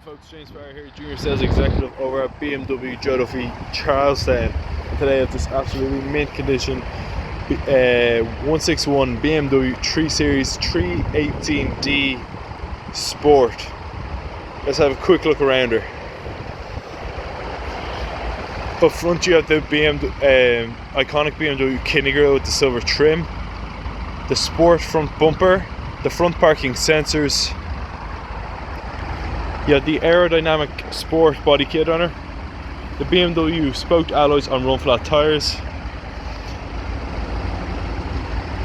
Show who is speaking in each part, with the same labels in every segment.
Speaker 1: Folks, James Barr here, Junior Sales Executive over at BMW Joe Duffy Charlestown. And today I have this absolutely mint condition 161 BMW 3 Series 318D Sport. Let's have a quick look around her. Up front you have the iconic BMW kidney grille with the silver trim, the sport front bumper, the front parking sensors. You have the aerodynamic sport body kit on her, the BMW spoked alloys on run flat tyres,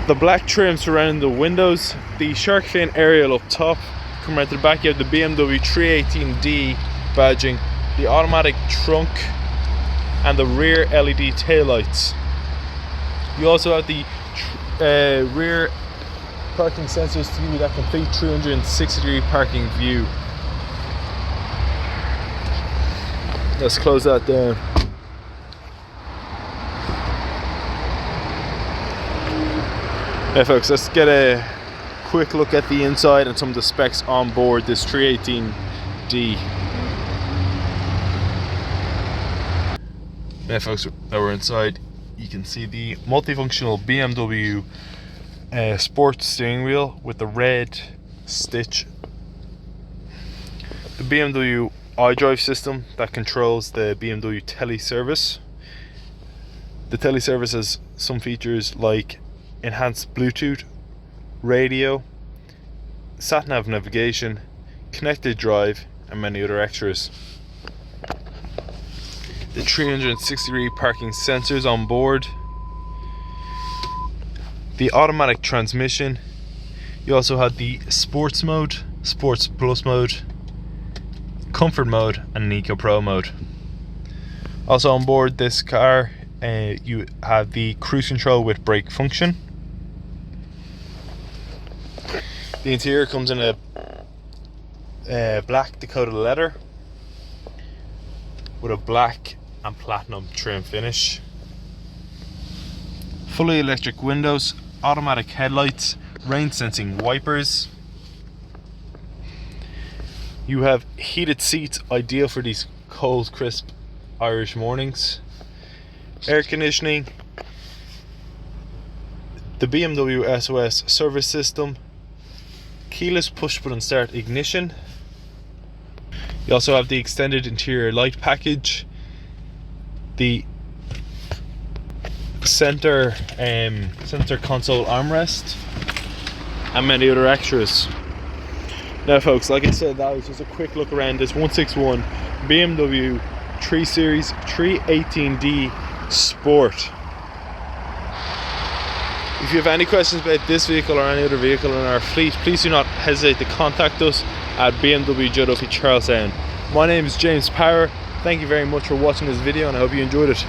Speaker 1: the black trim surrounding the windows, the shark fin aerial up top. Come around to the back, you have the BMW 318D badging, the automatic trunk and the rear LED taillights. You also have the rear parking sensors to give you that complete 360-degree parking view. Let's close that down. Yeah, folks, let's get a quick look at the inside and some of the specs on board this 318D. Yeah, folks, now we're inside. You can see the multifunctional BMW sports steering wheel with the red stitch. The BMW iDrive system that controls the BMW teleservice. The teleservice has some features like enhanced Bluetooth, radio, sat-nav navigation, connected drive and many other extras. The 360-degree parking sensors on board, the automatic transmission. You also have the sports mode, sports plus mode, comfort mode and Eco Pro mode. Also on board this car you have the cruise control with brake function. The interior comes in a black Dakota leather with a black and platinum trim finish. Fully electric windows, automatic headlights, rain sensing wipers. You have heated seats, ideal for these cold, crisp Irish mornings. Air conditioning. The BMW SOS service system. Keyless push button start ignition. You also have the extended interior light package. The center console armrest. And many other extras. Now folks, like I said, that was just a quick look around this 161 BMW 3 Series 318D Sport. If you have any questions about this vehicle or any other vehicle in our fleet, please do not hesitate to contact us at BMW Joe Duffy Charlestown. My name is James Power. Thank you very much for watching this video and I hope you enjoyed it.